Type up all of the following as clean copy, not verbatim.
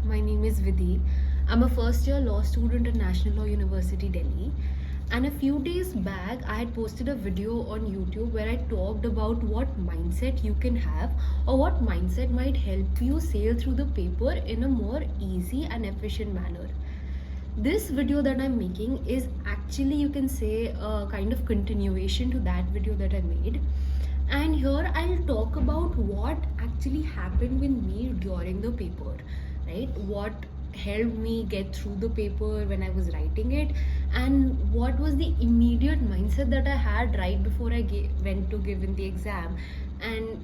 My name is Vidhi. I'm a first year law student at National Law University, Delhi. And a few days back, I had posted a video on YouTube where I talked about what mindset you can have or what mindset might help you sail through the paper in a more easy and efficient manner. This video that I'm making is actually, you can say, a kind of continuation to that video that I made. And here I'll talk about what actually happened with me during the paper, right? What helped me get through the paper when I was writing it, and what was the immediate mindset that I had right before I went to give in the exam, and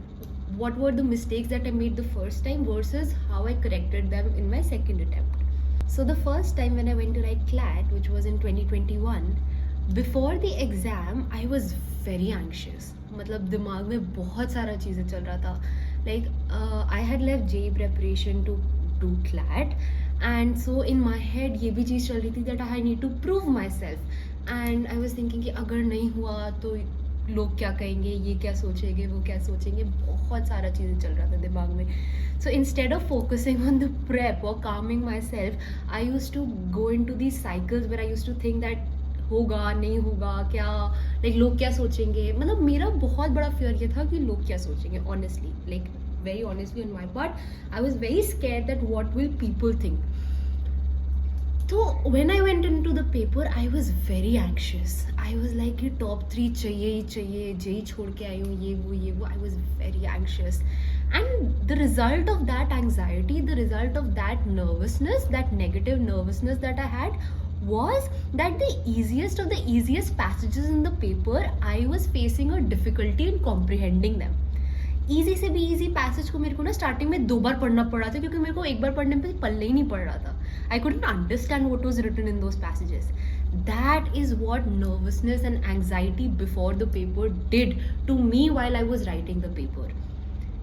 what were the mistakes that I made the first time versus how I corrected them in my second attempt. So the first time when I went to write CLAT, which was in 2021, before the exam I was very anxious. मतलब दिमाग में बहुत सारा चीज़ें चल रहा था. Like I had left JEE preparation to do CLAT, and so in my head ये भी चीज़ चल रही थी that I need to prove myself, and I was thinking कि अगर नहीं हुआ तो लोग क्या कहेंगे, ये क्या सोचेंगे, वो क्या सोचेंगे, बहुत सारा चीज़ें चल रहा था दिमाग में. So instead of focusing on the prep or calming myself, I used to go into these cycles where I used to think that होगा नहीं होगा क्या, लाइक लोग क्या सोचेंगे. मतलब मेरा बहुत बड़ा फियर ये था कि लोग क्या सोचेंगे. Honestly, like very honestly on my part, I was very scared that what will people think. So when I went into the paper, I was very anxious. I was like कि top 3 चाहिए ही चाहिए, JEE छोड़ के आई हूँ, ये वो. I was very anxious, and the result of that anxiety, the result of that nervousness, that negative nervousness that I had, was that the easiest of the easiest passages in the paper, I was facing a difficulty in comprehending them. Easy से भी easy passage को मेरे को ना starting में 2 बार पढ़ना पड़ा था, क्योंकि मेरे को एक बार पढ़ने पे पल्ले ही नहीं पड़ रहा था. I couldn't understand what was written in those passages. That is what nervousness and anxiety before the paper did to me while I was writing the paper.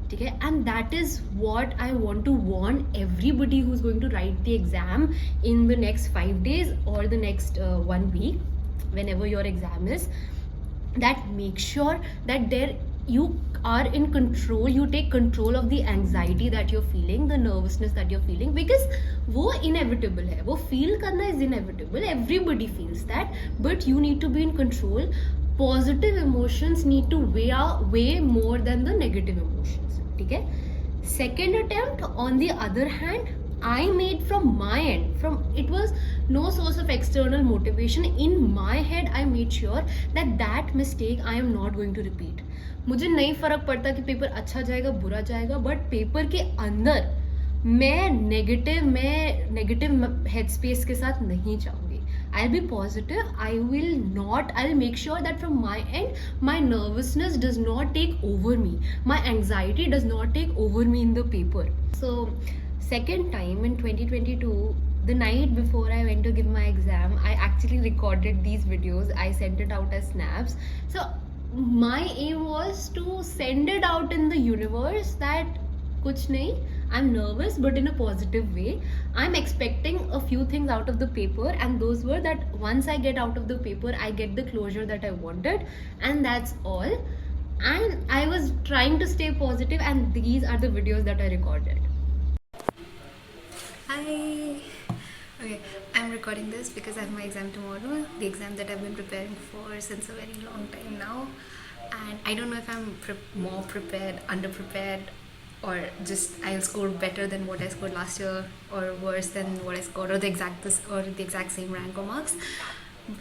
ठीक है, and that is what I want to warn everybody who is going to write the exam in the next 5 days or the next 1 week, whenever your exam is, that make sure that you are in control, you take control of the anxiety that you're feeling, the nervousness that you're feeling, because वो inevitable है, वो feel करना is inevitable, everybody feels that, but you need to be in control. Positive emotions need to weigh more than the negative emotions. ठीक है. Second attempt, on the other hand, I made from my end, it was no source of external motivation. In my head, I made sure that mistake I am not going to repeat. मुझे नहीं फर्क पड़ता कि paper अच्छा जाएगा बुरा जाएगा, but paper के अंदर मैं नेगेटिव हेड स्पेस के साथ नहीं जाऊंगी. I'll be positive. I'll make sure that from my end, my nervousness does not take over me. My anxiety does not take over me in the paper. So, second time in 2022, the night before I went to give my exam, I actually recorded these videos. I sent it out as snaps. So, my aim was to send it out in the universe that kuch nahi, I'm nervous but in a positive way. I'm expecting a few things out of the paper, and those were that once I get out of the paper, I get the closure that I wanted, and that's all. And I was trying to stay positive, and these are the videos that I recorded. Hi. Okay, I'm recording this because I have my exam tomorrow, the exam that I've been preparing for since a very long time now, and I don't know if I'm more prepared, underprepared, or just I'll score better than what I scored last year, or worse than what I scored, or the exact same rank or marks.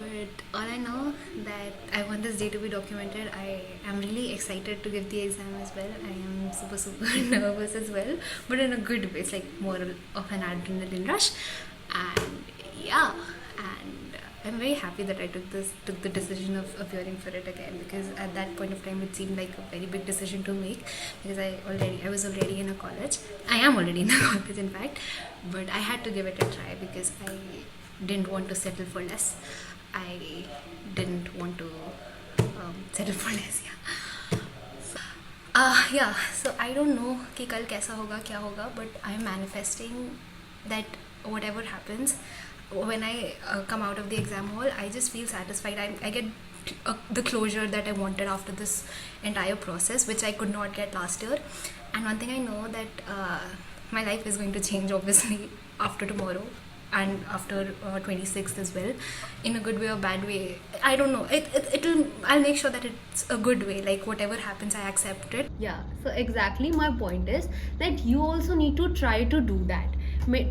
But all I know that I want this day to be documented. I am really excited to give the exam as well. I am super nervous as well, but in a good way. It's like more of an adrenaline rush, and yeah, and I'm very happy that I took the decision of appearing for it again, because at that point of time it seemed like a very big decision to make, because I was already in a college. I am already in a college, in fact, but I had to give it a try because I didn't want to settle for less. I didn't want to settle for less. Yeah. So I don't know कि कल कैसा होगा क्या होगा, but I'm manifesting that whatever happens, when I come out of the exam hall, I just feel satisfied. I get the closure that I wanted after this entire process, which I could not get last year. And one thing I know that my life is going to change obviously after tomorrow and after 26th as well, in a good way or bad way. I don't know. It'll. I'll make sure that it's a good way. Like whatever happens, I accept it. Yeah, so exactly my point is that you also need to try to do that.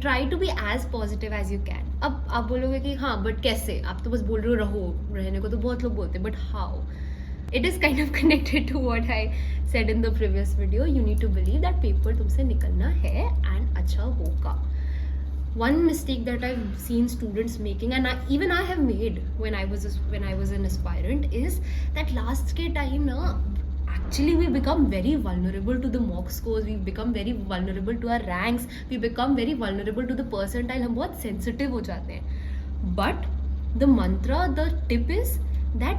Try to be as positive as you can. अब आप बोलोगे कि हाँ but कैसे, आप तो बस बोल रहे हो रहो, रहने को तो बहुत लोग बोलते हैं, but how? It is kind of connected to what I said in the previous video. You need to believe that paper तुमसे निकलना है and अच्छा होगा. One mistake that I've seen students making, and even I have made when I was an aspirant, is that last के time ना, actually we become very vulnerable to the mock scores, we become very vulnerable to our ranks, we become very vulnerable to the percentile. हम बहुत sensitive हो जाते हैं. But the mantra, the tip is that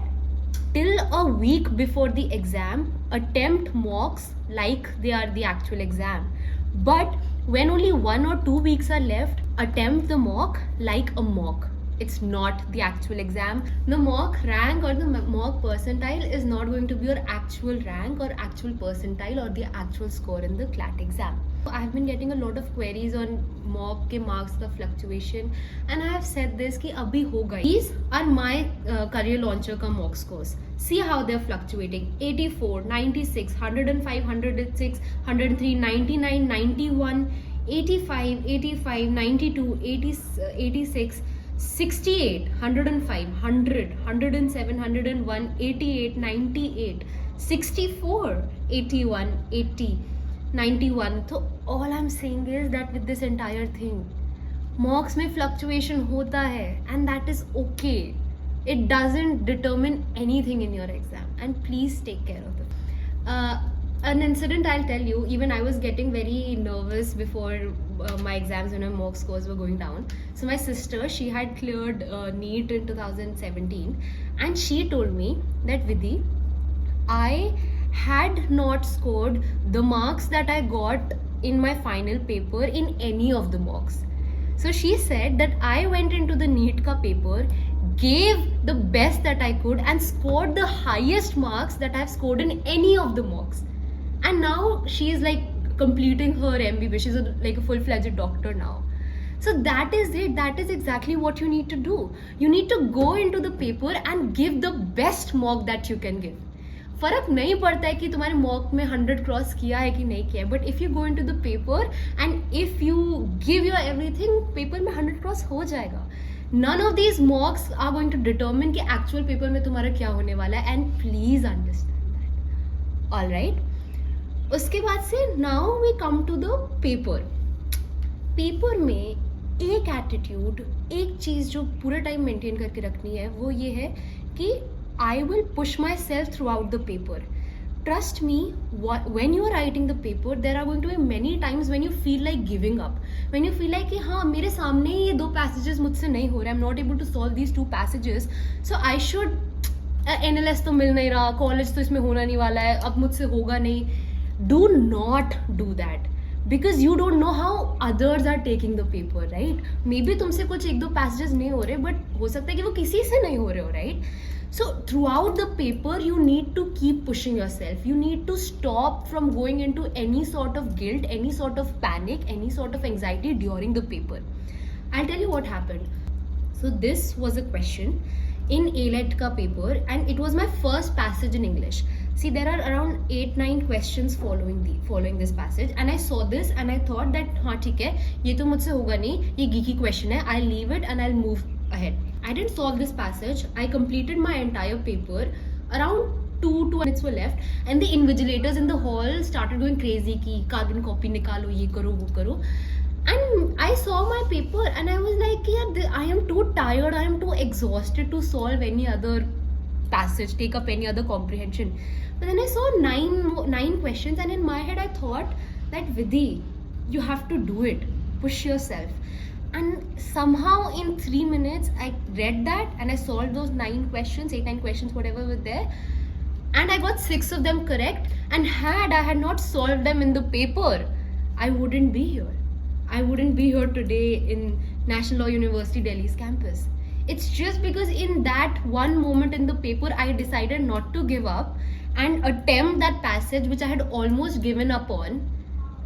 till a week before the exam, attempt mocks like they are the actual exam. But when only 1 or 2 weeks are left, attempt the mock like a mock. It's not the actual exam. The mock rank or the mock percentile is not going to be your actual rank or actual percentile or the actual score in the CLAT exam. I've been getting a lot of queries on mock के marks the fluctuation, and I have said this कि अभी होगा. These are my career launcher का mock scores. See how they're fluctuating: 84, 96, 105, 106, 103, 99, 91, 85, 85, 92, 80, 86, 68, 105, 100, 107, 101, 88, 98, 64, 81, 80, 91. So all I'm saying is that with this entire thing, mocks में fluctuation होता है, and that is okay. It doesn't determine anything in your exam, and please take care of it. An incident I'll tell you. Even I was getting very nervous before my exams when my mock scores were going down. So my sister, she had cleared NEET in 2017, and she told me that Vidhi, I had not scored the marks that I got in my final paper in any of the mocks. So she said that I went into the NEET ka paper, gave the best that I could, and scored the highest marks that I've scored in any of the mocks. And now she is like completing her MBBS. She's like a full-fledged doctor now. So that is it. That is exactly what you need to do. You need to go into the paper and give the best mock that you can give. फर्क नहीं पड़ता है कि तुम्हारे mock में 100 cross किया है कि नहीं किया है, but if you go into the paper and if you give your everything, paper में 100 क्रॉस हो जाएगा. None of these mocks are going to determine कि actual paper में तुम्हारा क्या होने वाला है, and please understand that. All right. उसके बाद से now we come to the paper. Paper में एक एटीट्यूड, एक चीज़ जो पूरा टाइम मेंटेन करके रखनी है, वो ये है कि I will push myself throughout the paper. Trust me, when you are writing the paper, there are going to be many times when you feel like giving up. When you feel like कि हाँ मेरे सामने ही ये 2 passages मुझसे नहीं हो रहे, I'm not able to solve these 2 passages, so I should NLS तो मिल नहीं रहा, कॉलेज तो इसमें होना नहीं वाला है, अब मुझसे होगा नहीं. Do not do that. Because you don't know how others are taking the paper, right? Maybe तुमसे कुछ 1-2 passages नहीं हो रहे, but हो सकता है कि वो किसी से नहीं हो रहे हो, right? So throughout the paper, you need to keep pushing yourself. You need to stop from going into any sort of guilt, any sort of panic, any sort of anxiety during the paper. I'll tell you what happened. So this was a question in AILET ka paper, and it was my first passage in English. See, there are around 8-9 questions following this passage, and I saw this and I thought that हाँ ठीक है, ये तो मुझसे होगा नहीं, ये geeky question है, I'll leave it and I'll move ahead. I didn't solve this passage. I completed my entire paper. Around 2 minutes were left, and the invigilators in the hall started going crazy कि carbon copy निकालो, ये करो, वो करो. And I saw my paper and I was like, yeah, I am too tired, I am too exhausted to solve any other passage, take up any other comprehension. But then I saw 9 questions, and in my head I thought that Vidhi, you have to do it. Push yourself. And somehow in 3 minutes I read that and I solved those 9 questions, 8-9 questions, whatever were there, and I got 6 of them correct. And had I had not solved them in the paper, I wouldn't be here. I wouldn't be here today in National Law University Delhi's campus. It's just because in that one moment in the paper I decided not to give up and attempt that passage which I had almost given up on.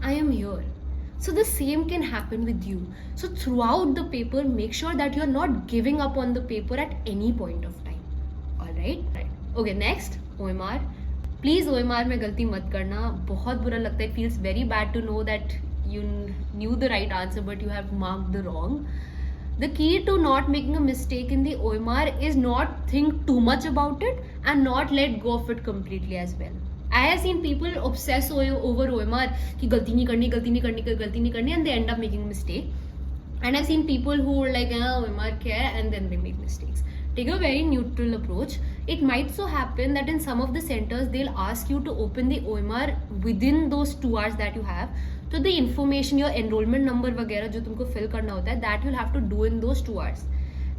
I am here. So the same can happen with you. So throughout the paper, make sure that you're not giving up on the paper at any point of time. All right. Okay, next, OMR. Please OMR में गलती मत करना, बहुत बुरा लगता है. It feels very bad to know that you knew the right answer but you have marked the wrong. The key to not making a mistake in the OMR is not think too much about it and not let go of it completely as well. I have seen people obsess over OMR कि गलती नहीं करनी, गलती नहीं करनी, गलती नहीं करनी, and they end up making a mistake. And I've seen people who are like, OMR क्या है, and then they make mistakes. Take a very neutral approach. It might so happen that in some of the centers they'll ask you to open the OMR within those 2 hours that you have. So the information, your enrollment number वगैरह जो तुमको fill करना होता है, that you'll have to do in those 2 hours.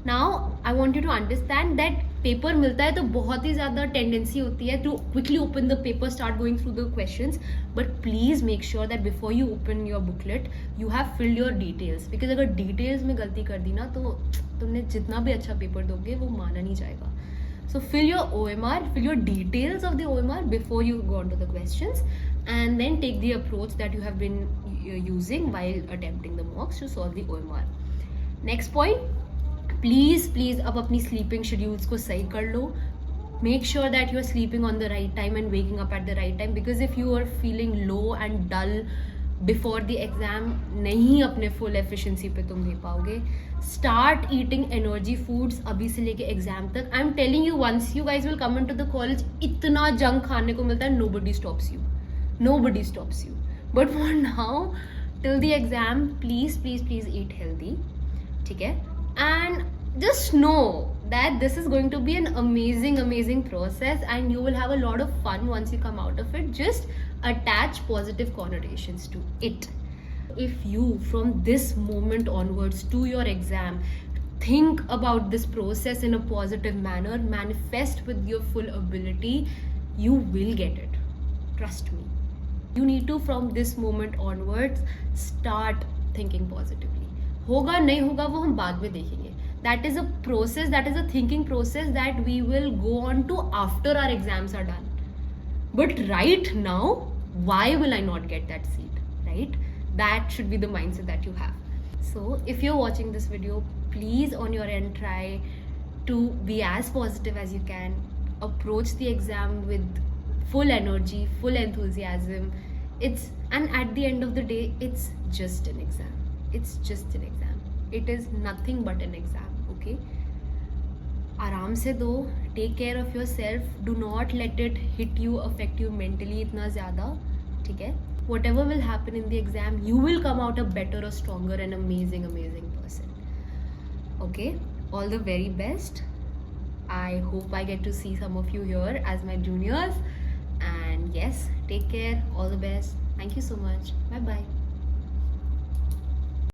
Now I want you to understand that paper मिलता है तो बहुत ही ज़्यादा tendency होती है to quickly open the paper, start going through the questions, but please make sure that before you open your booklet you have filled your details, because अगर details में गलती कर दी ना तो तुमने जितना भी अच्छा paper दोगे वो माना नहीं जाएगा. So fill your OMR, fill your details of the OMR before you go on to the questions, and then take the approach that you have been using while attempting the mocks to solve the OMR. Next point, please अब अपनी sleeping schedules को सही कर लो. Make sure that you are sleeping on the right time and waking up at the right time, because if you are feeling low and dull before the exam, नहीं अपने full efficiency पे तुम दे पाओगे. Start eating energy foods अभी से लेके exam तक. I am telling you, once you guys will come in to the college, इतना जंक खाने को मिलता है, nobody stops you. But for now, till the exam, please eat healthy. ठीक है? And just know that this is going to be an amazing process and you will have a lot of fun once you come out of it. Just attach positive connotations to it. If you from this moment onwards to your exam think about this process in a positive manner, manifest with your full ability, you will get it. Trust me. You need to from this moment onwards start thinking positively. होगा नहीं होगा वो हम बाद में देखेंगे. That is a process, that is a thinking process that we will go on to after our exams are done. But right now, why will I not get that seat, right? That should be the mindset that you have. So if you're watching this video, please on your end try to be as positive as you can. Approach the exam with full energy, full enthusiasm. And at the end of the day, it's just an exam. It is nothing but an exam, okay? आराम से दो. Take care of yourself. Do not let it hit you, affect you mentally इतना ज़्यादा. ठीक है? Whatever will happen in the exam, you will come out a better, a stronger and amazing person. Okay? All the very best. I hope I get to see some of you here as my juniors. And yes, take care. All the best. Thank you so much. Bye bye.